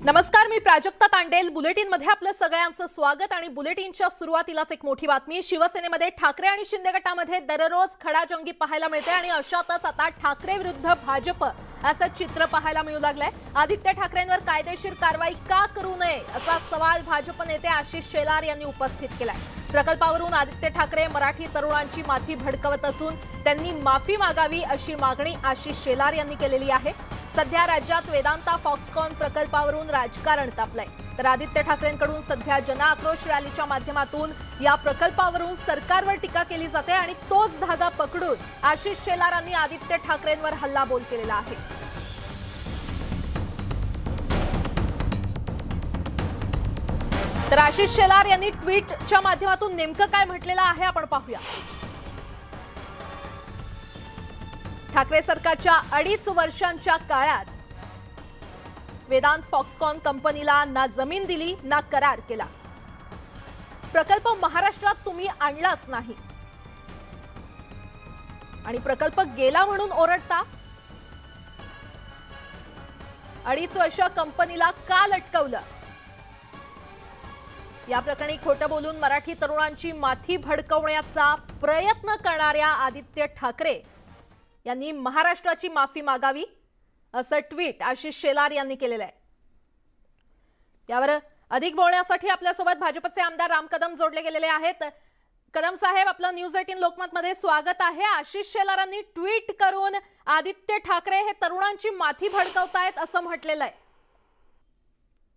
नमस्कार, मी प्राजक्ता तांडेल. बुलेटिन मध्ये आपलं सगळ्यांचं स्वागत. आणि बुलेटिनच्या सुरुवातीलाच एक मोठी बातमी. शिवसेनेमध्ये ठाकरे आणि शिंदे गटामध्ये दररोज खडाजंगी पाहायला मिळते आणि अशातच आता ठाकरे विरुद्ध भाजप असं चित्र पाहायला मिळू लागलंय. आदित्य ठाकरेंवर कायदेशीर कारवाई का करू नये असा सवाल भाजप नेते आशिष शेलार यांनी उपस्थित केलाय. प्रकल्पावरून आदित्य ठाकरे मराठी तरुणांची माथी भडकवत असून त्यांनी माफी मागावी अशी मागणी आशिष शेलार यांनी केलेली आहे. सध्या राज्यात वेदांता फॉक्सकॉन प्रकल्पावरून राजकारण तापलंय. तर आदित्य ठाकरेंकडून सध्या जनआक्रोश रॅलीच्या माध्यमातून या प्रकल्पावरून सरकारवर टीका केली जाते आणि तोच धागा पकडून आशिष शेलारांनी आदित्य ठाकरेंवर हल्लाबोल केलेला आहे. तर आशिष शेलार यांनी ट्विटच्या माध्यमातून नेमकं काय म्हटलेलं आहे आपण पाहूया. ठाकरे सरकारच्या 2.5 वर्षांच्या काळात वेदांत फॉक्सकॉन कंपनीला ना जमीन दिली ना करार केला. प्रकल्प महाराष्ट्रात तुम्ही आणलाच नाही आणि प्रकल्प गेला म्हणून ओरडता. 2.5 वर्ष कंपनीला का लटकवलं? या प्रकरणी खोटं बोलून मराठी तरुणांची माथी भडकवण्याचा प्रयत्न करणाऱ्या आदित्य ठाकरे यांनी महाराष्ट्राची माफी मागावी असं ट्विट आशिष शेलार यांनी केलेलं आहे. यावर अधिक बोलण्यासाठी आपल्यासोबत भाजपचे आमदार राम कदम जोडले गेलेले आहेत. कदम साहेब, आपलं न्यूज 18 लोकमतमध्ये स्वागत आहे. आशिष शेलारांनी ट्विट करून आदित्य ठाकरे हे तरुणांची माथी भडकवतायत असं म्हटलेलं आहे.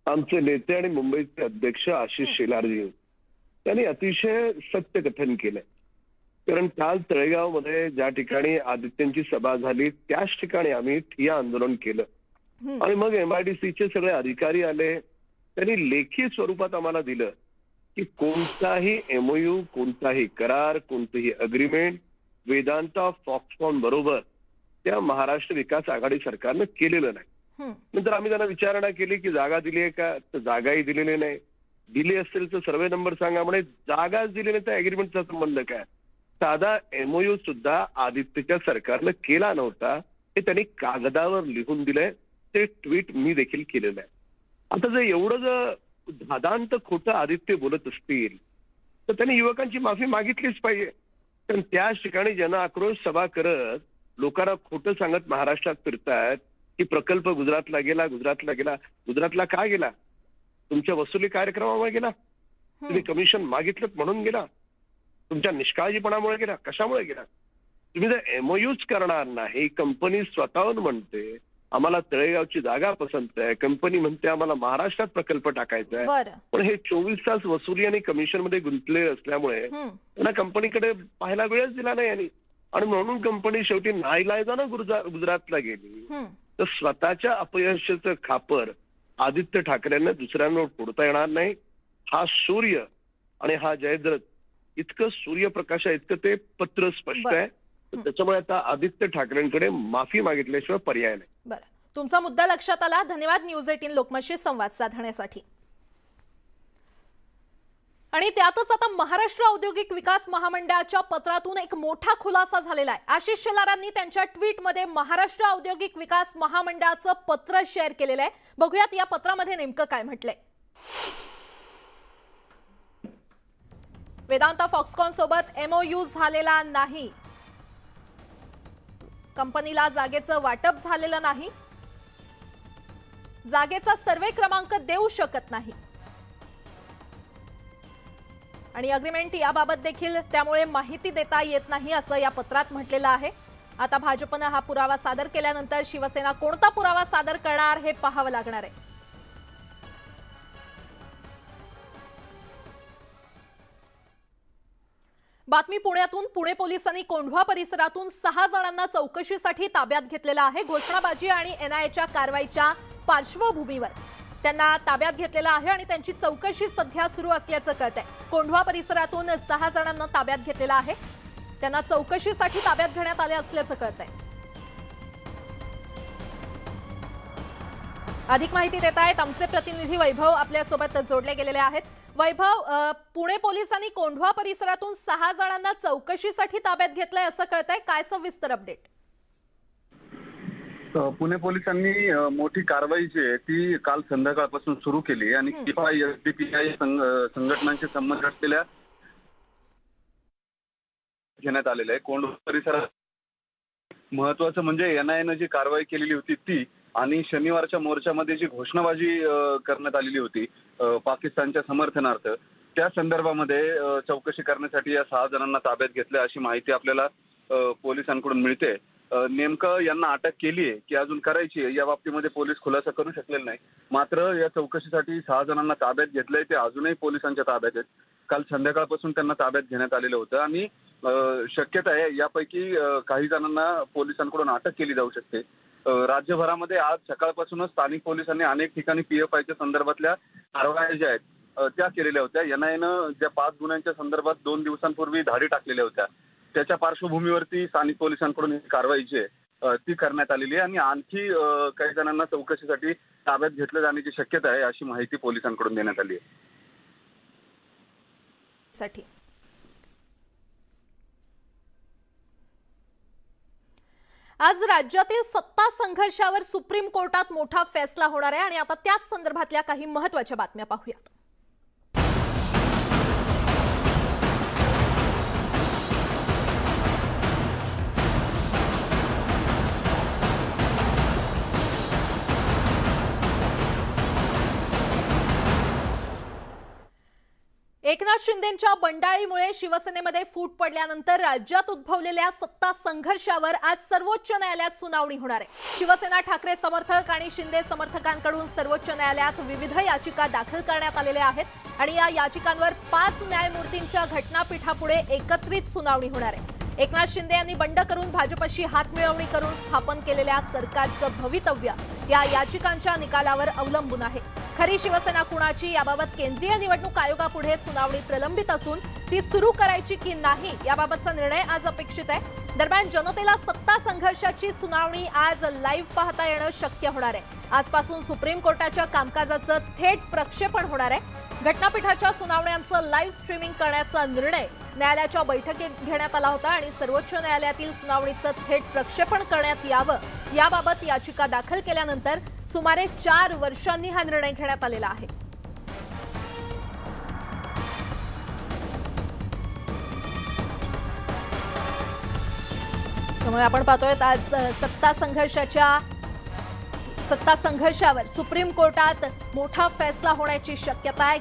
आमचे नेते आणि मुंबईचे अध्यक्ष आशिष शेलारजी त्यांनी अतिशय सत्य कथन केलंय. कारण काल तळेगावमध्ये ज्या ठिकाणी आदित्यांची सभा झाली त्याच ठिकाणी आम्ही ठिय्या आंदोलन केलं आणि मग MIDCचे सगळे अधिकारी आले. त्यांनी लेखी स्वरूपात आम्हाला दिलं की कोणताही MOU, कोणताही करार, कोणतेही अग्रीमेंट वेदांता फॉक्सकॉन बरोबर त्या महाराष्ट्र विकास आघाडी सरकारनं केलेलं नाही. नंतर आम्ही त्यांना विचारणा केली की जागा दिली आहे का, तर जागाही दिलेली नाही. दिली असेल तर सर्वे नंबर सांगा. म्हणे जागाच दिली नाही तर अग्रीमेंटचा संबंध काय? साधा MOU सुद्धा आदित्यच्या सरकारनं केला नव्हता हे त्यांनी कागदावर लिहून दिलंय. ते ट्विट मी देखील केलेलं आहे. आता जर एवढं जर धादांत खोटं आदित्य बोलत असतील तर त्यांनी युवकांची माफी मागितलीच पाहिजे. कारण त्याच ठिकाणी जनआक्रोश सभा करत लोकांना खोटं सांगत महाराष्ट्रात फिरतायत की प्रकल्प गुजरातला गेला. गुजरातला का गेला? तुमच्या वसुली कार्यक्रमामुळे गेला? तुम्ही कमिशन मागितलं म्हणून गेला? तुमच्या निष्काळजीपणामुळे गेला? कशामुळे गेला? तुम्ही जर MOUच करणार नाही, कंपनी स्वतःहून म्हणते आम्हाला तळेगावची जागा पसंत आहे, कंपनी म्हणते आम्हाला महाराष्ट्रात प्रकल्प टाकायचा आहे, पण हे 24 तास वसुली आणि कमिशन मध्ये गुंतले असल्यामुळे त्यांना कंपनीकडे पाहायला वेळच दिला नाही यांनी आणि म्हणून कंपनी शेवटी नाईलाजानं गुजरातला गेली. तर स्वतःच्या अपयशाचं खापर आदित्य ठाकरेंना दुसऱ्यांवर फोडता येणार नाही. हा सूर्य आणि हा जयद्रथ इतकं सूर्यप्रकाशा इतकं ते पत्र स्पष्ट आहे. त्याच्यामुळे आता आदित्य ठाकरेंकडे माफी मागितल्याशिवाय पर्याय नाही. बरं, तुमचा मुद्दा लक्षात आला. धन्यवाद न्यूज 18 लोकमतशी संवाद साधण्यासाठी. आणि त्यातच आता महाराष्ट्र औद्योगिक विकास महामंडळाच्या पत्रातून एक मोठा खुलासा झालेला आहे. आशिष शेलारांनी त्यांच्या ट्विटमध्ये महाराष्ट्र औद्योगिक विकास महामंडळाचं पत्र शेअर केलेलं आहे. बघूयात या पत्रामध्ये नेमकं काय म्हटलंय. वेदांता फॉक्सकॉन सोबत MOU झालेला नाही. कंपनीला जागेचं वाटप झालेलं नाही. जागेचा सर्वे क्रमांक देऊ शकत नाही आणि अग्रीमेंट याबाबत देखील त्यामुळे माहिती देता येत नाही असं या पत्रात म्हटलेलं आहे. आता भाजपनं हा पुरावा सादर केल्यानंतर शिवसेना कोणता पुरावा सादर करणार हे पाहावं लागणार आहे. बातमी पुण्यातून. पुणे पोलिसांनी कोंढवा परिसरातून 6 जणांना चौकशीसाठी ताब्यात घेतलेलं आहे. घोषणाबाजी आणि NIAच्या कारवाईच्या पार्श्वभूमीवर त्यांना ताब्यात घेतलेलं आहे आणि त्यांची चौकशी सध्या सुरू असल्याचं कळतंय. कोंढवा परिसरातून 6 जणांना ताब्यात घेतलेलं आहे. त्यांना चौकशीसाठी ताब्यात घेण्यात आले असल्याचं कळतंय. अधिक माहिती देत आहेत आमचे प्रतिनिधी वैभव आपल्यासोबत जोडले गेलेले आहेत. वैभव, पुणे पोलिसांनी कोंढवा परिसरातून 6 जणांना चौकशीसाठी ताब्यात घेतलंय असं कळतंय. काय सविस्तर अपडेट? पुणे पोलिसांनी मोठी कारवाई जी आहे ती काल संध्याकाळपासून सुरू केली आणि एसडीपीआय संघटनांशी संबंध असलेल्या घेण्यात आलेलं आहे. कोंढवा परिसरात महत्वाचं म्हणजे एनआयएनं जी कारवाई केलेली होती ती आणि शनिवारच्या मोर्चामध्ये जी घोषणाबाजी करण्यात आलेली होती पाकिस्तानच्या समर्थनार्थ, त्या संदर्भामध्ये चौकशी करण्यासाठी या 6 जणांना ताब्यात घेतलं अशी माहिती आपल्याला पोलिसांकडून मिळते. नेमकं यांना अटक केली आहे की अजून करायची आहे या बाबतीमध्ये पोलीस खुलासा करू शकलेला नाही. मात्र या चौकशीसाठी 6 जणांना ताब्यात घेतलंय, ते अजूनही पोलिसांच्या ताब्यात आहेत. काल संध्याकाळपासून त्यांना ताब्यात घेण्यात आलेलं होतं आणि शक्यता आहे यापैकी काही जणांना पोलिसांकडून अटक केली जाऊ शकते. राज्यभरामध्ये आज सकाळपासूनच स्थानिक पोलिसांनी अनेक ठिकाणी पीएफआयच्या संदर्भातल्या कारवाया ज्या आहेत त्या केलेल्या होत्या. एनआयएनं ज्या 5 गुन्ह्यांच्या संदर्भात 2 दिवसांपूर्वी धाडी टाकलेल्या होत्या त्याच्या पार्श्वभूमीवरती स्थानिक पोलिसांकडून ही कारवाई जी आहे ती करण्यात आलेली आहे आणि आणखी काही जणांना चौकशीसाठी ताब्यात घेतलं जाण्याची शक्यता आहे अशी माहिती पोलिसांकडून देण्यात आली आहे. आज राज्यातील सत्ता संघर्षावर सुप्रीम कोर्टात मोठा फैसला होणार आहे आणि आता त्याच संदर्भातल्या काही महत्त्वाच्या बातम्या पाहूयात. एकनाथ शिंदेंच्या बंडाळीमुळे शिवसेनेमध्ये फूट पडल्यानंतर राज्यात उद्भवलेल्या सत्ता संघर्षावर आज सर्वोच्च न्यायालयात सुनावणी होणार आहे. शिवसेना ठाकरे समर्थक आणि शिंदे समर्थकांकडून सर्वोच्च न्यायालयात विविध याचिका दाखल करण्यात आलेल्या आहेत आणि या याचिकांवर 5 न्यायमूर्तींच्या घटनापीठापुढे एकत्रित सुनावणी होणार आहे. एकनाथ शिंदे यांनी बंड करून भाजपशी हातमिळवणी करून स्थापन केलेल्या सरकारचं भवितव्य या याचिकांच्या निकालावर अवलंबून आहे. खरी शिवसेना कुणाची याबाबत केंद्रीय निवडणूक आयोगापुढे सुनावणी प्रलंबित असून ती सुरू करायची की नाही याबाबतचा निर्णय आज अपेक्षित आहे. दरम्यान जनतेला सत्ता संघर्षाची सुनावणी आज लाईव्ह पाहता येणं शक्य होणार आहे. आजपासून सुप्रीम कोर्टाच्या कामकाजाचं थेट प्रक्षेपण होणार आहे. घटनापीठाच्या सुनावण्यांचं लाईव्ह स्ट्रीमिंग करण्याचा निर्णय न्यायालयाच्या बैठकीत घेण्यात आला होता आणि सर्वोच्च न्यायालयातील सुनावणीचं थेट प्रक्षेपण करण्यात यावं याबाबत याचिका दाखल केल्यानंतर सुमारे 4 वर्षांनी हा निर्णय घेण्यात आलेला आहे. त्यामुळे आपण पाहतोय आज सत्ता संघर्षावर सुप्रीम कोर्टात मोठा फैसला होण्याची शक्यता आहे.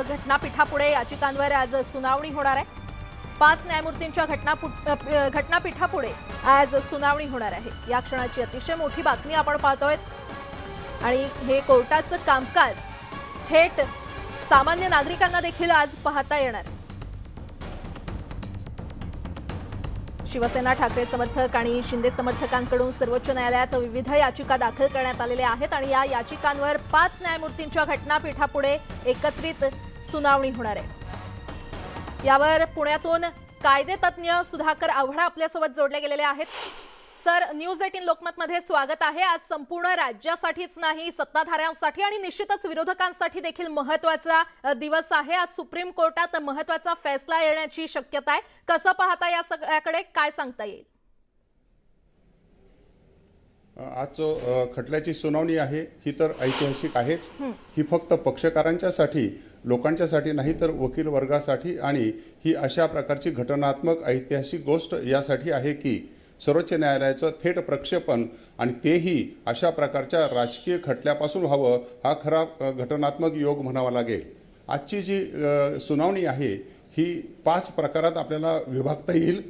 घटनापीठापुढे याचिकांवर आज सुनावणी होणार आहे. 5 न्यायमूर्तींच्या घटनापीठापुढे आज सुनावणी होणार आहे. या क्षणाची अतिशय मोठी बातमी आपण पाहतोय आणि हे कोर्टाचं कामकाज थेट सामान्य नागरिकांना देखील आज पाहता येणार. शिवसेना ठाकरे समर्थक आणि शिंदे समर्थकांकडून सर्वोच्च न्यायालयात विविध याचिका दाखल करण्यात आलेल्या आहेत आणि या याचिकांवर 5 न्यायमूर्तींच्या घटनापीठापुढे एकत्रित सुनावणी होणार आहे. यावर पुण्यातून कायदेतज्ञ सुधाकर आव्हाड आपल्यासोबत जोडले गेलेले आहेत. सर, न्यूज 18 लोकमतमध्ये स्वागत आहे. आज संपूर्ण राज्यासाठीच नाही सत्ताधाऱ्यांसाठी आणि निश्चितच विरोधकांसाठी देखील महत्त्वाचा दिवस आहे. आज सुप्रीम कोर्टात महत्त्वाचा फैसला येण्याची शक्यता आहे. कसं पाहता या सगळ्याकडे, काय सांगता येईल? आज खटल्याची सुनावणी आहे ही तर ऐतिहासिक आहेच. ही फक्त पक्षकारांच्यासाठी, लोकांच्यासाठी नाही तर वकील वर्गासाठी आणि ही अशा प्रकारची घटनात्मक ऐतिहासिक गोष्ट यासाठी आहे की सर्वोच्च न्यायालयाचं थेट प्रक्षेपण आणि तेही अशा प्रकारच्या राजकीय खटल्यापासून व्हावं हा खरा घटनात्मक योग म्हणावा लागेल. आजची जी सुनावणी आहे ही 5 प्रकारात आपल्याला विभागता येईल.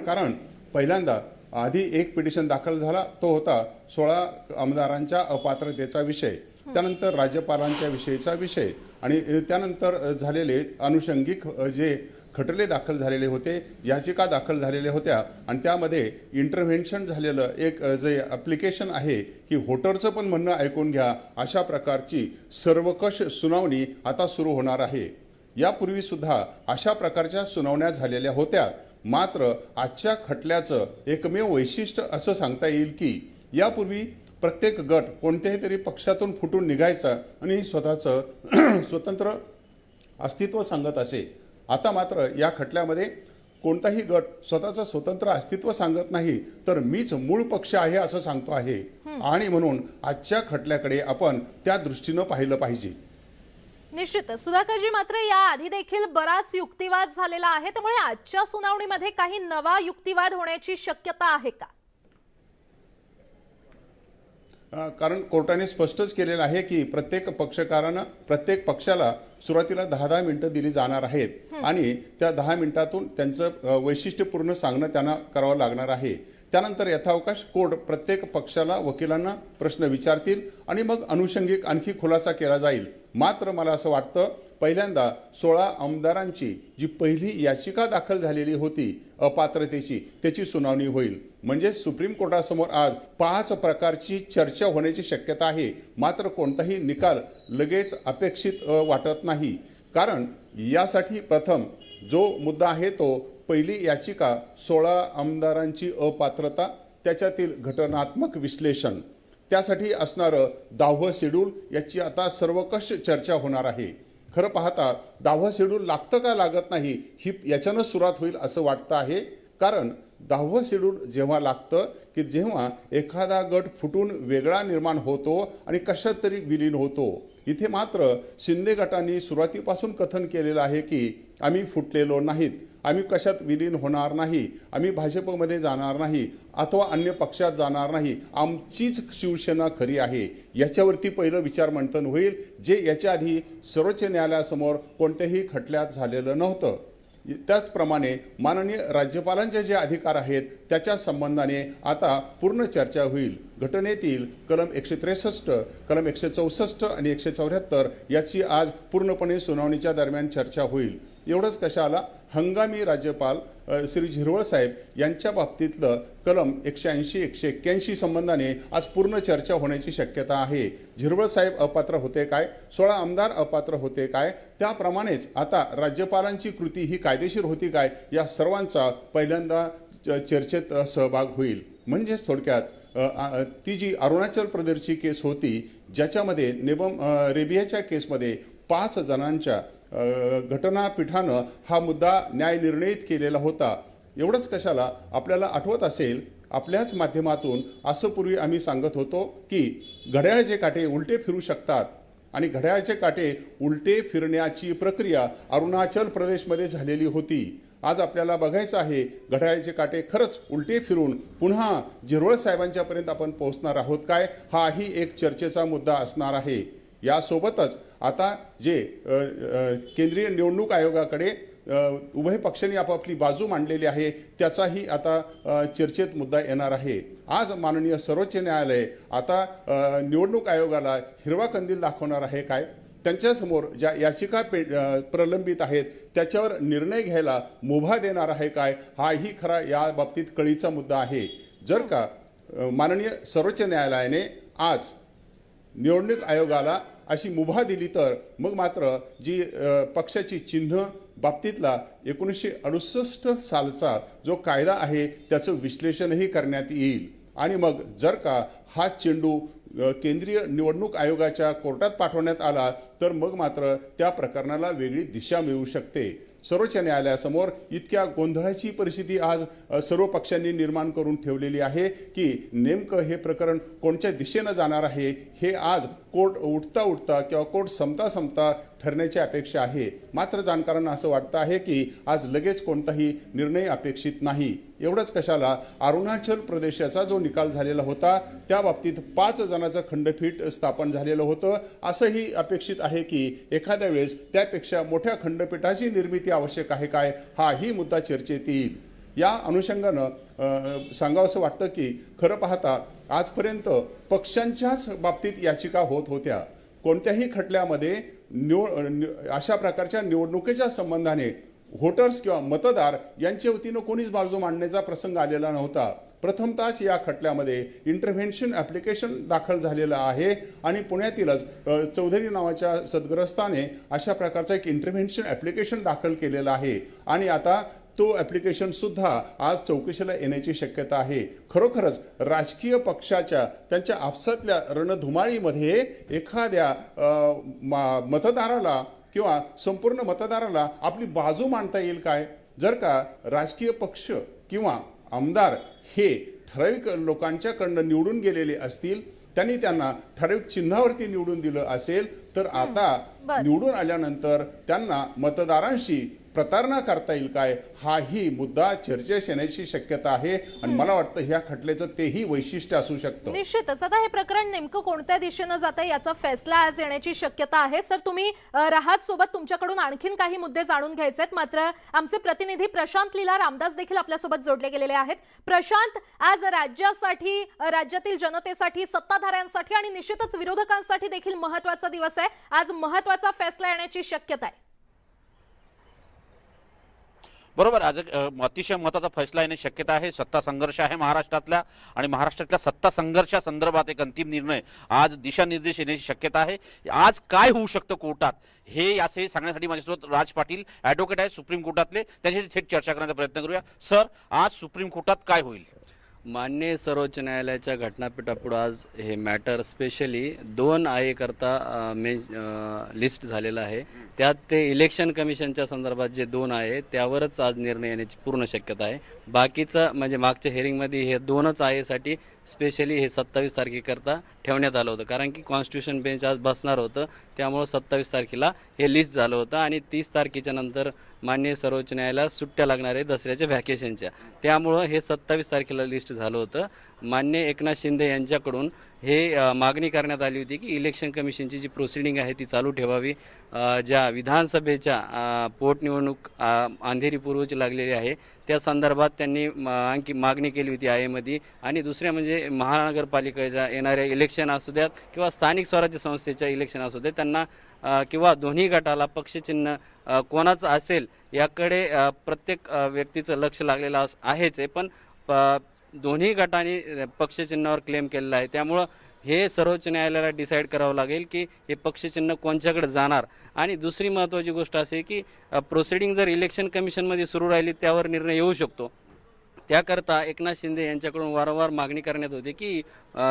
कारण पहिल्यांदा आधी एक पिटिशन दाखल झाला, तो होता 16 आमदारांच्या अपात्रतेचा विषय, त्यानंतर राज्यपालांच्या विषयीचा विषय आणि त्यानंतर झालेले अनुषंगिक जे खटले दाखल झालेले होते, याचिका दाखल झालेल्या होत्या आणि त्यामध्ये इंटरव्हेन्शन झालेलं एक जे ॲप्लिकेशन आहे की व्होटरचं पण म्हणणं ऐकून घ्या, अशा प्रकारची सर्वकष सुनावणी आता सुरू होणार आहे. यापूर्वीसुद्धा अशा प्रकारच्या सुनावण्या झालेल्या होत्या. मात्र आजच्या खटल्याचं एकमेव वैशिष्ट्य असं सांगता येईल की यापूर्वी प्रत्येक गट कोणत्याही तरी पक्षातून फुटून निघायचा आणि स्वतःचं स्वतंत्र अस्तित्व सांगत असे. आता मात्र या खटल्यामध्ये कोणताही गट स्वतःचं स्वतंत्र अस्तित्व सांगत नाही, तर मीच मूळ पक्ष आहे असं सांगतो आहे. आणि म्हणून आजच्या खटल्याकडे आपण त्या दृष्टीनं पाहिलं पाहिजे. निश्चितच सुधाकरजी, मात्र या आधी देखील बराच युक्तिवाद झालेला आहे, त्यामुळे आजच्या सुनावणीमध्ये काही नवा युक्तिवाद होण्याची शक्यता आहे का? कारण कोर्टाने स्पष्टच केलेलं आहे की प्रत्येक पक्षाला सुरुवातीला 10 मिनिटं दिली जाणार आहेत आणि त्या 10 मिनिटातून त्यांचं वैशिष्ट्यपूर्ण सांगणं त्यांना करावं लागणार आहे. त्यानंतर यथावकाश कोर्ट प्रत्येक पक्षाला वकिलांना प्रश्न विचारतील आणि मग अनुषंगिक आणखी खुलासा केला जाईल. मात्र मला असं वाटतं पहिल्यांदा 16 आमदारांची जी पहिली याचिका दाखल झालेली होती अपात्रतेची, त्याची सुनावणी होईल. म्हणजे सुप्रीम कोर्टासमोर आज 5 प्रकारची चर्चा होण्याची शक्यता आहे. मात्र कोणताही निकाल लगेच अपेक्षित वाटत नाही. कारण यासाठी प्रथम जो मुद्दा आहे तो पहिली याचिका 16 आमदारांची अपात्रता, त्याच्यातील घटनात्मक विश्लेषण, त्यासाठी असणारं 10वं शेड्यूल, याची आता सर्वकष चर्चा होणार आहे. खरं पाहता 10वं शेड्यूल लागतं का लागत नाही ही याच्यानं सुरुवात होईल असं वाटतं आहे. कारण 10वं शेड्यूल जेव्हा लागतं की जेव्हा एखादा गट फुटून वेगळा निर्माण होतो आणि कशात तरी विलीन होतो. इथे मात्र शिंदे गटाने सुरुवातीपासून कथन केलेलं आहे की आम्ही फुटलेलो नाहीत, आम्ही कशात विलीन होणार नाही, आम्ही भाजपमध्ये जाणार नाही अथवा अन्य पक्षात जाणार नाही, आमचीच शिवसेना खरी आहे. याच्यावरती पहिलं विचारमंथन होईल, जे याच्या आधी सर्वोच्च न्यायालयासमोर कोणत्याही खटल्यात झालेलं नव्हतं. त्याचप्रमाणे माननीय राज्यपालांचे जे अधिकार आहेत त्याच्या संबंधाने आता पूर्ण चर्चा होईल. घटनेतील कलम 163, कलम 164 आणि 174 याची आज पूर्णपणे सुनावणीच्या दरम्यान चर्चा होईल. एवढंच कशाला, हंगामी राज्यपाल श्री झिरवळ साहेब यांच्या बाबतीतलं कलम 180, 181 संबंधाने आज पूर्ण चर्चा होण्याची शक्यता आहे. झिरवळ साहेब अपात्र होते काय, 16 आमदार अपात्र होते काय, त्याप्रमाणेच आता राज्यपालांची कृती ही कायदेशीर होती काय, या सर्वांचा पहिल्यांदा चर्चेत सहभाग होईल. म्हणजेच थोडक्यात ती जी अरुणाचल प्रदेशची केस होती, ज्याच्यामध्ये रेबियाच्या केसमध्ये 5 जणांच्या घटनापीठानं हा मुद्दा न्यायनिर्णयित केलेला होता. एवढंच कशाला, आपल्याला आठवत असेल आपल्याच माध्यमातून असं पूर्वी आम्ही सांगत होतो की घड्याळाचे काटे उलटे फिरू शकतात आणि घड्याळाचे काटे उलटे फिरण्याची प्रक्रिया अरुणाचल प्रदेशमध्ये झालेली होती. आज आपल्याला बघायचं आहे घड्याळाचे काटे खरंच उलटे फिरून पुन्हा झिरवळ साहेबांच्यापर्यंत आपण पोहोचणार आहोत काय, हाही एक चर्चेचा मुद्दा असणार आहे. यासोबतच आता जे केंद्रीय निवडणूक आयोगाकडे उभय पक्षांनी आपापली बाजू मांडलेली आहे त्याचाही आता चर्चेत मुद्दा येणार आहे. आज माननीय सर्वोच्च न्यायालय आता निवडणूक आयोगाला हिरवा कंदील दाखवणार आहे काय, त्यांच्यासमोर ज्या याचिका प्रलंबित आहेत त्याच्यावर निर्णय घ्यायला मुभा देणार आहे काय, हाही खरा या बाबतीत कळीचा मुद्दा आहे. जर का माननीय सर्वोच्च न्यायालयाने आज निवडणूक आयोगाला अशी मुभा दिली तर मग मात्र जी पक्षाची चिन्ह बाबतीतला 1968 सालचा जो कायदा आहे त्याचं विश्लेषणही करण्यात येईल. आणि मग जर का हा चेंडू केंद्रीय निवडणूक आयोगाच्या कोर्टात पाठवण्यात आला तर मग मात्र त्या प्रकरणाला वेगळी दिशा मिळू शकते. सर्वोच्च न्यायालयासमोर इतक्या गोंधळाची परिस्थिती आज सर्व पक्षांनी निर्माण करून ठेवलेली आहे की नेमकं हे प्रकरण कोणत्या दिशेनं जाणार आहे हे आज कोर्ट उठता किंवा कोर्ट संपता ठरण्याची अपेक्षा आहे. मात्र जाणकारांना असं वाटतं आहे की आज लगेच कोणताही निर्णय अपेक्षित नाही. एवढंच कशाला, अरुणाचल प्रदेशाचा जो निकाल झालेला होता त्या बाबतीत 5 जणांचं खंडपीठ स्थापन झालेलं होतं. असंही अपेक्षित आहे की एखाद्या वेळेस त्यापेक्षा मोठ्या खंडपीठाची निर्मिती आवश्यक आहे काय, हाही मुद्दा चर्चेत येईल. या अनुषंगानं सांगावंसं वाटतं की खरं पाहता आजपर्यंत पक्षांच्याच बाबतीत याचिका होत होत्या. कोणत्याही खटल्यामध्ये अशा प्रकारच्या निवडणुकीच्या संबंधाने व्होटर्स किंवा मतदार यांच्या वतीनं कोणीच बाजू मांडण्याचा प्रसंग आलेला नव्हता. प्रथमतःच या खटल्यामध्ये इंटरव्हेन्शन ॲप्लिकेशन दाखल झालेलं आहे आणि पुण्यातीलच चौधरी नावाच्या सदग्रस्ताने अशा प्रकारचं एक इंटरव्हेन्शन ॲप्लिकेशन दाखल केलेलं आहे आणि आता तो ॲप्लिकेशनसुद्धा आज चौकशीला येण्याची शक्यता आहे. खरोखरच राजकीय पक्षाच्या त्यांच्या आपसातल्या रणधुमाळीमध्ये एखाद्या मतदाराला किंवा संपूर्ण मतदाराला आपली बाजू मांडता येईल काय, जर का राजकीय पक्ष किंवा आमदार हे ठराविक लोकांच्याकडनं निवडून गेलेले असतील, त्यांनी त्यांना ठराविक चिन्हावरती निवडून दिलं असेल, तर आता निवडून आल्यानंतर त्यांना मतदारांशी प्रतारणा करता येईल काय, हाही मुद्दा चर्चेस येण्याची शक्यता आहे. आणि मला वाटतं ह्या खटल्याचं तेही वैशिष्ट्य असू शकतं. निश्चितच. आता हे प्रकरण नेमकं कोणत्या दिशेनं जातं याचा फैसला आज येण्याची शक्यता आहे. सर, तुम्ही राहत सोबत, तुमच्याकडून आणखीन काही मुद्दे जाणून घ्यायचे आहेत. मात्र आमचे प्रतिनिधी प्रशांत लीला रामदास देखील आपल्यासोबत जोडले गेलेले आहेत. प्रशांत, आज राज्यासाठी, राज्यातील जनतेसाठी, सत्ताधाऱ्यांसाठी आणि निश्चितच विरोधकांसाठी देखील महत्त्वाचा दिवस आहे. आज महत्त्वाचा फैसला येण्याची शक्यता आहे. बरोबर. आज अतिशय महत्त्वाचा फैसला येण्याची शक्यता आहे. सत्ता संघर्ष आहे महाराष्ट्रातल्या, आणि महाराष्ट्रातल्या सत्ता संघर्षासंदर्भात एक अंतिम निर्णय, आज दिशानिर्देश येण्याची शक्यता आहे. आज काय होऊ शकतं कोर्टात, हे याचे सांगण्यासाठी माझ्यासोबत राज पाटील ॲडव्होकेट आहे सुप्रीम कोर्टातले, त्यांच्याशी थेट चर्चा करण्याचा प्रयत्न करूया. सर, आज सुप्रीम कोर्टात काय होईल? माननीय सर्वोच्च न्यायालयाच्या घटनापीठापुढे आज हे मॅटर स्पेशली 2 आहे करता लिस्ट झालेलं आहे. त्यात ते इलेक्शन कमिशनच्या संदर्भात जे 2 आहे त्यावरच आज निर्णय येण्याची पूर्ण शक्यता आहे. बाकीचं म्हणजे मागच्या हिअरिंगमध्ये हे 2च आहेसाठी स्पेशली हे 27 तारखेकरता ठेवण्यात आलं होतं, कारण की कॉन्स्टिट्यूशन बेंच आज बसणार होतं. त्यामुळं 27 तारखेला हे लिस्ट झालं होतं आणि 30 तारखेच्या नंतर माननीय सर्वोच्च न्यायालयाला सुट्ट्या लागणार आहे दसऱ्याच्या व्हॅकेशनच्या. त्यामुळं हे 27 तारखेला लिस्ट झालं होतं. माननीय एकनाथ शिंदे यांच्याकडून हे मागणी करण्यात आली होती की इलेक्शन कमिशनची जी प्रोसिडिंग आहे ती चालू ठेवावी. ज्या विधानसभेच्या पोटनिवडणूक अंधेरीपूर्वची लागलेली आहे त्या संदर्भात त्यांनी आणखी मागणी केली होती आयमध्ये. आणि दुसऱ्या म्हणजे महानगरपालिकेच्या येणाऱ्या इलेक्शन असू द्यात किंवा स्थानिक स्वराज्य संस्थेच्या इलेक्शन असू द्यात, त्यांना किंवा दोन्ही गटाला पक्षचिन्ह कोणाचं असेल याकडे प्रत्येक व्यक्तीचं लक्ष लागलेलं आहेच आहे. पण दोन्ही गटांनी पक्षचिन्हावर क्लेम केलेलं आहे. त्यामुळं हे सर्वोच्च न्यायालयाला डिसाईड करावं लागेल की हे पक्षचिन्ह कोणच्याकडे जाणार. आणि दुसरी महत्त्वाची गोष्ट अशी की प्रोसिडिंग जर इलेक्शन कमिशनमध्ये सुरू राहिली त्यावर निर्णय येऊ शकतो. त्याकरता एकनाथ शिंदे यांच्याकडून वारंवार मागणी करण्यात होती की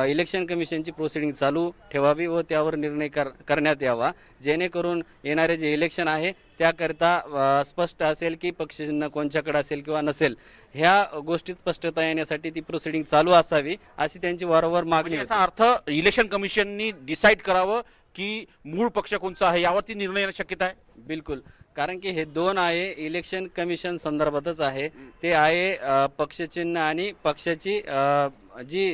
इलेक्शन कमिशनची प्रोसिडिंग चालू ठेवावी व त्यावर निर्णय करण्यात यावा, जेणेकरून येणारे जे इलेक्शन आहे त्याकरता स्पष्ट असेल की पक्षचिन्ह कोणच्याकडे असेल किंवा नसेल. ह्या गोष्टीत स्पष्टता येण्यासाठी ती प्रोसिडिंग चालू असावी अशी त्यांची वारंवार मागणी होती. याचा अर्थ इलेक्शन कमिशननी डिसाईड करावं की मूळ पक्ष कोणचा आहे यावरती निर्णय येण्याची शक्यता आहे. बिलकुल, कारण की हे 2 आहे इलेक्शन कमिशन संदर्भातच आहे. ते आहे पक्षचिन्ह आणि पक्षाची जी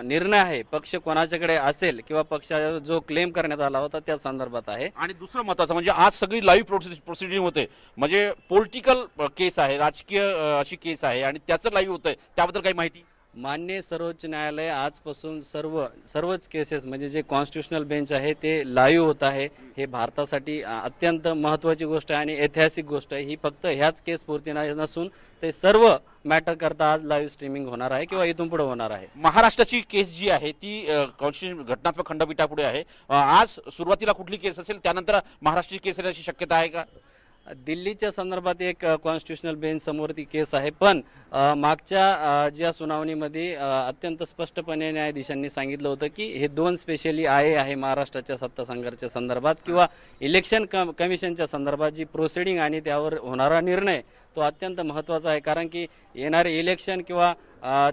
निर्णय आहे पक्ष कोणाच्याकडे असेल किंवा पक्षाचा जो क्लेम करण्यात आला होता त्या संदर्भात आहे. आणि दुसरं महत्त्वाचं म्हणजे आज सगळी लाईव्ह प्रोसिडिंग होते, म्हणजे पॉलिटिकल केस आहे, राजकीय अशी केस आहे आणि त्याचं लाईव्ह होतंय, त्याबद्दल काही माहिती? माननीय सर्वोच्च न्यायालय आजपासून सर्वच केसेस म्हणजे जे कॉन्स्टिट्यूशनल बेंच आहे ते लाईव्ह होत आहे. हे भारतासाठी अत्यंत महत्त्वाची गोष्ट आहे आणि ऐतिहासिक गोष्ट आहे. ही फक्त ह्याच केस पुरती नसून ते सर्व मॅटर करता आज लाईव्ह स्ट्रीमिंग होणार आहे किंवा इथून पुढे होणार आहे. महाराष्ट्राची केस जी आहे ती कॉन्स्टिट्यूशन घटनात्मक खंडपीठापुढे आहे. आज सुरुवातीला कुठली केस असेल, त्यानंतर महाराष्ट्राची केस येण्याची शक्यता आहे का? दिल्लीच्या संदर्भात एक कॉन्स्टिट्यूशनल बेंच समोर ती केस आहे. पण मागच्या ज्या सुनावणीमध्ये अत्यंत स्पष्टपणे न्यायाधीशांनी सांगितलं होतं की हे 2 स्पेशली आहे महाराष्ट्राच्या सत्ता संघर्षाच्या संदर्भात किंवा इलेक्शन कमिशनच्या संदर्भात जी प्रोसिडिंग आणि त्यावर होणारा निर्णय तो अत्यंत महत्त्वाचा आहे. कारण की येणारे इलेक्शन किंवा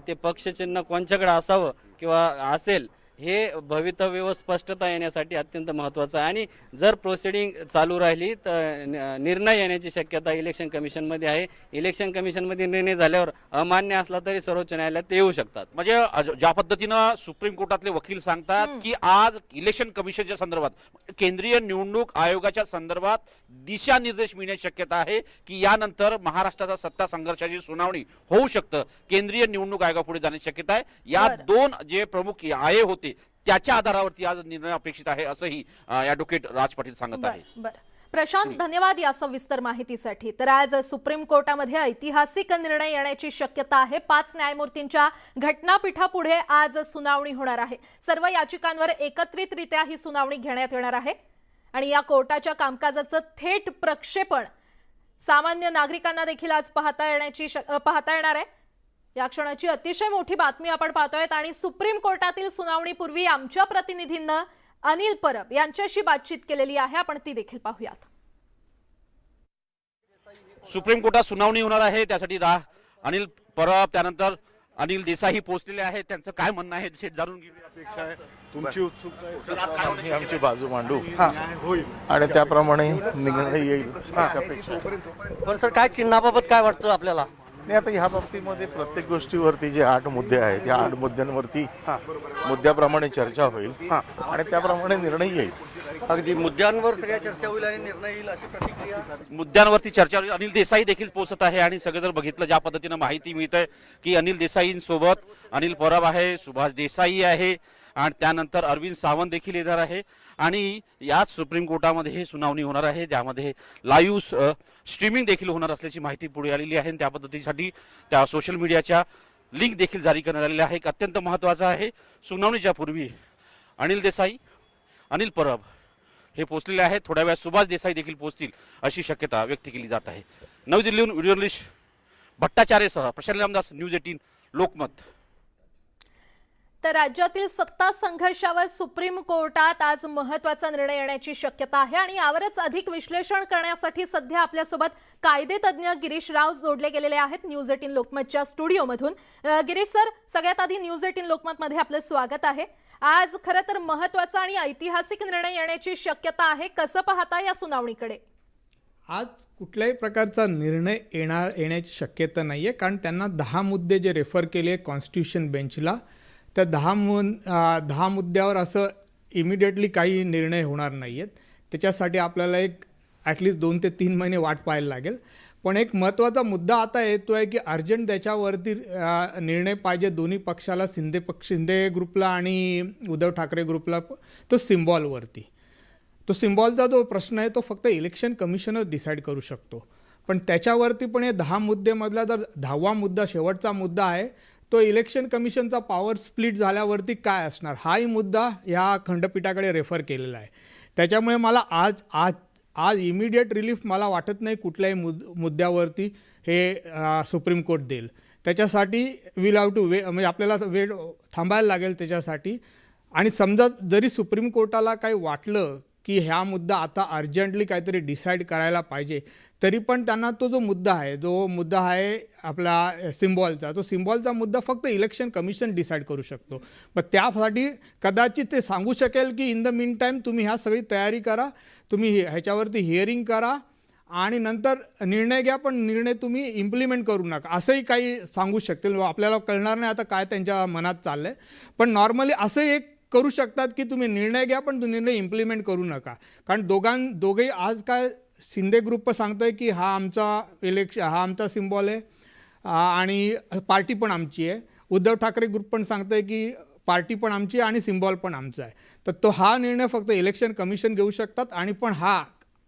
ते पक्षचिन्ह कोणच्याकडे असावं किंवा असेल हे भवितव्य व स्पष्टता येण्यासाठी अत्यंत महत्त्वाचं आहे. आणि जर प्रोसिडिंग चालू राहिली तर निर्णय येण्याची शक्यता इलेक्शन कमिशनमध्ये आहे. इलेक्शन कमिशनमध्ये निर्णय झाल्यावर अमान्य असला तरी सर्वोच्च न्यायालयात ते येऊ शकतात. म्हणजे ज्या पद्धतीनं सुप्रीम कोर्टातले वकील सांगतात की आज इलेक्शन कमिशनच्या संदर्भात, केंद्रीय निवडणूक आयोगाच्या संदर्भात दिशानिर्देश मिळण्याची शक्यता आहे की यानंतर महाराष्ट्राचा सत्ता संघर्षाची सुनावणी होऊ शकतं, केंद्रीय निवडणूक आयोगापुढे जाण्याची शक्यता आहे. या 2 जे प्रमुख आहे होते त्याच्या आधारावरती आज निर्णय अपेक्षित आहे असंही ॲडव्होकेट राज पाटील सांगत आहे. बरं, प्रशांत, धन्यवाद या सविस्तर माहितीसाठी. तर आज सुप्रीम कोर्टामध्ये ऐतिहासिक निर्णय येण्याची शक्यता आहे. 5 न्यायमूर्तींच्या घटनापीठापुढे आज सुनावणी होणार आहे. सर्व याचिकांवर एकत्रितरित्या ही सुनावणी घेण्यात येणार आहे आणि या कोर्टाच्या कामकाजाचं थेट प्रक्षेपण सामान्य नागरिकांना देखील आज पाहता येणार आहे. या क्षणाची अतिशय मोठी बातमी आपण पाहतोय आणि सुप्रीम कोर्टातील सुनावणीपूर्वी आमच्या प्रतिनिधींना अनिल परब यांच्याशी बातचीत केलेली आहे. आपण ती देखील पाहूयात. सुप्रीम कोर्टात सुनावणी होणार आहे, त्यासाठी अनिल परब त्यानंतर अनिल देसाई पोहोचलेले आहेत. त्यांचं काय म्हणणं आहे हे जाणून घेऊया. अपेक्षा आहे, तुमची उत्सुकता आहे, आम्ही आमची बाजू मांडू आणि त्याप्रमाणे निर्णय येईल अशी अपेक्षा आहे. पण सर काय चिन्हाबाबत काय वाटतं आपल्याला? नाही, आता ह्या बाबतीमध्ये प्रत्येक गोष्टीवरती जे 8 मुद्दे आहेत त्या 8 मुद्द्यांवरती मुद्द्याप्रमाणे चर्चा होईल आणि त्याप्रमाणे निर्णय येईल. अगदी मुद्द्यांवर सगळ्या चर्चा होईल आणि निर्णय येईल अशी प्रतिक्रिया. मुद्द्यांवरती चर्चा होईल. अनिल देसाई देखील पोहोचत आहे आणि सगळं जर बघितलं ज्या पद्धतीनं माहिती मिळते की अनिल देसाईंसोबत अनिल परब आहे, सुभाष देसाई आहे आणि त्यानंतर अरविंद सावंत देखील येणार आहे आणि याच सुप्रीम कोर्टामध्ये हे सुनावणी होणार आहे, ज्यामध्ये लाईव्ह स्ट्रीमिंग देखील होणार असल्याची माहिती पुढे आलेली आहे. त्या पद्धतीसाठी त्या सोशल मीडियाच्या लिंक देखील जारी करण्यात आलेल्या आहे. अत्यंत महत्त्वाचं आहे, सुनावणीच्या पूर्वी अनिल देसाई, अनिल परब हे पोहोचलेले आहेत. थोड्या वेळात सुभाष देसाई देखील पोहोचतील अशी शक्यता व्यक्त केली जात आहे. नवी दिल्लीहून व्हिडिओ जर्नलिस्ट भट्टाचार्यसह प्रशांत रामदास, न्यूज 18 लोकमत. तर राज्यातील सत्ता संघर्षावर सुप्रीम कोर्टात आज महत्त्वाचा निर्णय येण्याची शक्यता आहे आणि यावरच अधिक विश्लेषण करण्यासाठी सध्या आपल्यासोबत कायदेतज्ञ गिरीश राव जोडले गेलेले आहेत न्यूज 18 लोकमतच्या स्टुडिओमधून. गिरीश सर, सगळ्यात आधी न्यूज 18 लोकमतमध्ये आपलं स्वागत आहे. आज खरं तर महत्त्वाचा आणि ऐतिहासिक निर्णय येण्याची शक्यता आहे. कसं पाहता या सुनावणीकडे? आज कुठल्याही प्रकारचा निर्णय येण्याची शक्यता नाही आहे, कारण त्यांना 10 मुद्दे जे रेफर केले कॉन्स्टिट्यूशन बेंचला, त्या 10 मुद्द्यावर असं इमिडिएटली काही निर्णय होणार नाही आहेत. त्याच्यासाठी आपल्याला एक ॲटलिस्ट 2 ते 3 महिने वाट पाहायला लागेल. पण एक महत्त्वाचा मुद्दा आता येतो आहे की अर्जंट त्याच्यावरती निर्णय पाहिजे दोन्ही पक्षाला, शिंदे ग्रुपला आणि उद्धव ठाकरे ग्रुपला. तो सिम्बॉलवरती, तो सिम्बॉलचा जो प्रश्न आहे तो फक्त इलेक्शन कमिशनच डिसाईड करू शकतो. पण त्याच्यावरती पण हे 10 मुद्देमधला जर 10वा मुद्दा, शेवटचा मुद्दा आहे, तो इलेक्शन कमिशनचा पॉवर स्प्लिट झाल्यावरती काय असणार, हाही मुद्दा ह्या खंडपीठाकडे रेफर केलेला आहे. त्याच्यामुळे मला आज इमिडिएट रिलीफ मला वाटत नाही कुठल्याही मुद्द्यावरती हे सुप्रीम कोर्ट देईल. त्याच्यासाठी विल हॅव टू म्हणजे आपल्याला वेळ थांबायला लागेल त्याच्यासाठी. आणि समजा जरी सुप्रीम कोर्टाला काही वाटलं की ह्या मुद्दा आता अर्जंटली काहीतरी डिसाईड करायला पाहिजे, तरी पण त्यांना तो जो मुद्दा आहे आपला सिम्बॉलचा मुद्दा फक्त इलेक्शन कमिशन डिसाईड करू शकतो. पण त्यासाठी कदाचित ते सांगू शकेल की इन द मीन टाईम तुम्ही ह्या सगळी तयारी करा, तुम्ही ह्याच्यावरती हिअरिंग करा आणि नंतर निर्णय घ्या, पण निर्णय तुम्ही इम्प्लिमेंट करू नका, असंही काही सांगू शकतील. आपल्याला कळणार नाही आता काय त्यांच्या मनात चाललं आहे. पण नॉर्मली असं एक करू शकतात की तुम्ही निर्णय घ्या पण तो निर्णय इम्प्लिमेंट करू नका. कारण दोघेही आज काय शिंदे ग्रुप सांगतोय की हा आमचा सिम्बॉल आहे आणि पार्टी पण आमची आहे. उद्धव ठाकरे ग्रुप पण सांगतोय की पार्टी पण आमची आणि सिम्बॉल पण आमचा आहे. तर हा निर्णय फक्त इलेक्शन कमिशन घेऊ शकतात. आणि पण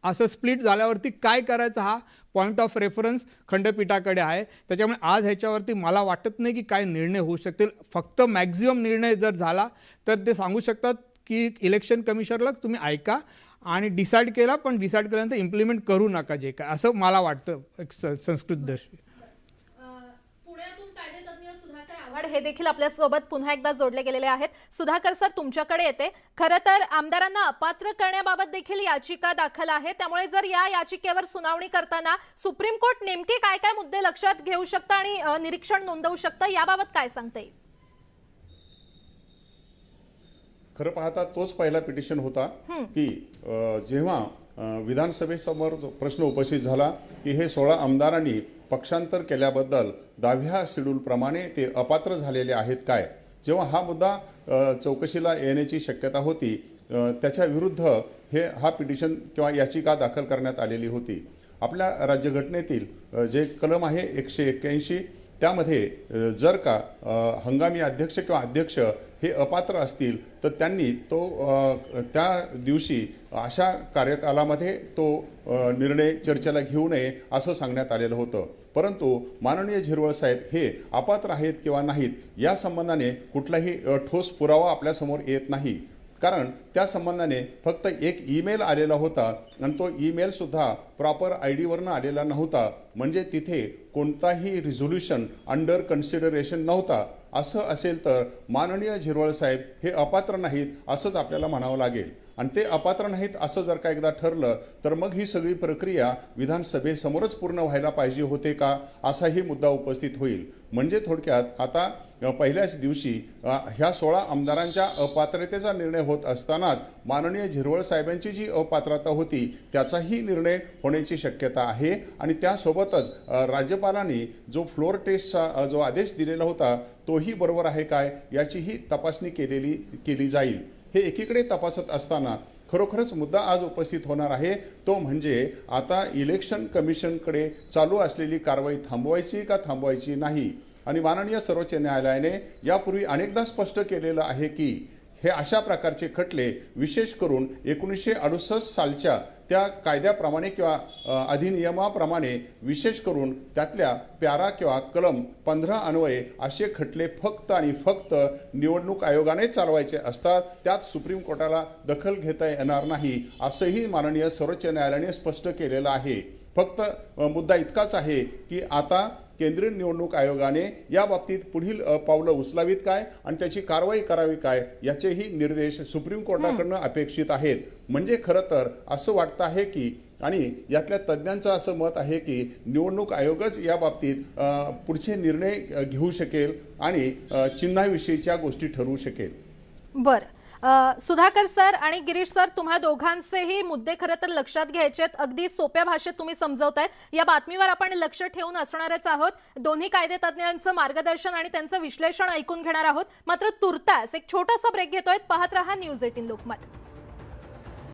असं स्प्लिट झाल्यावरती काय करायचं हा पॉईंट ऑफ रेफरन्स खंडपीठाकडे आहे. त्याच्यामुळे आज ह्याच्यावरती मला वाटत नाही की काय निर्णय होऊ शकतील. फक्त मॅक्झिमम निर्णय जर झाला तर ते सांगू शकतात की इलेक्शन कमिशनला तुम्ही ऐका आणि डिसाईड केला, पण डिसाईड केल्यानंतर इम्प्लिमेंट करू नका जे काय, असं मला वाटतं एक संस्कृतदर्शी. पुण्यातून कायदेतज्ञ सुधाकर आव्हाड हे देखील आपल्यासोबत पुन्हा एकदा जोडले गेलेले आहेत. सुधाकर सर, तुमच्याकडे येते. खरं तर आमदारांना अपात्र करण्याबाबत देखील याचिका दाखल आहे. त्यामुळे जर या याचिकेवर सुनावणी करताना सुप्रीम कोर्ट नेमके काय काय मुद्दे लक्षात घेऊ शकतं आणि निरीक्षण नोंदवू शकतं, याबाबत काय सांगता येईल? खरं पाहता तोच पहिला पिटिशन होता की जेव्हा विधानसभेसमोर प्रश्न उपस्थित झाला की हे 16 आमदारांनी पक्षांतर केल्याबद्दल 10व्या शेड्यूलप्रमाणे ते अपात्र झालेले आहेत काय, जेव्हा हा मुद्दा चौकशीला येण्याची शक्यता होती, त्याच्या विरुद्ध हा पिटिशन किंवा याचिका दाखल करण्यात आलेली होती. आपल्या राज्यघटनेतील जे कलम आहे 181, त्यामध्ये जर का हंगामी अध्यक्ष किंवा अध्यक्ष हे अपात्र असतील तर त्यांनी त्या दिवशी अशा कार्यकालामध्ये तो निर्णय चर्चेला घेऊ नये असं सांगण्यात आलेलं होतं. परंतु माननीय झिरवळ साहेब हे अपात्र आहेत किंवा नाहीत या संबंधाने कुठलाही ठोस पुरावा आपल्यासमोर येत नाही. कारण त्या संबंधाने फक्त एक ईमेल आलेला होता आणि तो ईमेलसुद्धा प्रॉपर ID वरनं आलेला नव्हता. म्हणजे तिथे कोणताही रिझोल्युशन अंडर कन्सिडरेशन नव्हता. असं असेल तर माननीय झिरवळ साहेब हे अपात्र नाहीत असंच आपल्याला म्हणावं लागेल. आणि ते अपात्र नाहीत असं जर का एकदा ठरलं तर मग ही सगळी प्रक्रिया विधानसभेसमोरच पूर्ण व्हायला पाहिजे होते का, असाही मुद्दा उपस्थित होईल. म्हणजे थोडक्यात आता पहिल्याच दिवशी ह्या 16 आमदारांच्या अपात्रतेचा निर्णय होत असतानाच माननीय झिरवळ साहेबांची जी अपात्रता होती त्याचाही निर्णय होण्याची शक्यता आहे. आणि त्यासोबतच राज्यपालांनी जो फ्लोअर टेस्टचा जो आदेश दिलेला होता तोही बरोबर आहे काय याचीही तपासणी केली जाईल. हे एकीकडे तपासत असताना खरोखरच मुद्दा आज उपस्थित होणार आहे तो म्हणजे आता इलेक्शन कमिशनकडे चालू असलेली कारवाई थांबवायची का थांबवायची नाही. आणि माननीय सर्वोच्च न्यायालयाने यापूर्वी अनेकदा स्पष्ट केलेलं आहे की हे अशा प्रकारचे खटले विशेष करून 1968 सालच्या त्या कायद्याप्रमाणे किंवा अधिनियमाप्रमाणे विशेष करून त्यातल्या प्यारा किंवा कलम 15 अन्वये असे खटले फक्त आणि फक्त निवडणूक आयोगाने चालवायचे असतात. त्यात सुप्रीम कोर्टाला दखल घेता येणार नाही असंही माननीय सर्वोच्च न्यायालयाने स्पष्ट केलेलं आहे. फक्त मुद्दा इतकाच आहे की आता केंद्रीय निवडणूक आयोगाने या बाबतीत पुढील पावलं उचलावीत काय आणि त्याची कारवाई करावी काय याचेही निर्देश सुप्रीम कोर्टाकडनं अपेक्षित आहेत. म्हणजे खरं तर असं वाटतं आहे की आणि यातल्या तज्ज्ञांचं असं मत आहे की निवडणूक आयोगच या बाबतीत पुढचे निर्णय घेऊ शकेल आणि चिन्हाविषयीच्या गोष्टी ठरवू शकेल. बरं, सुधाकर सर आणि गिरीश सर, तुम्हा दोघांचेही मुद्दे खरं तर लक्षात घ्यायचे आहेत. अगदी सोप्या भाषेत तुम्ही समजवतायत. या बातमीवर आपण लक्ष ठेवून असणारच आहोत. दोन्ही कायदे तज्ज्ञांचं मार्गदर्शन आणि त्यांचं विश्लेषण ऐकून घेणार आहोत. मात्र तुर्तास एक छोटासा ब्रेक घेतोय. पाहत रहा न्यूज 18 लोकमत.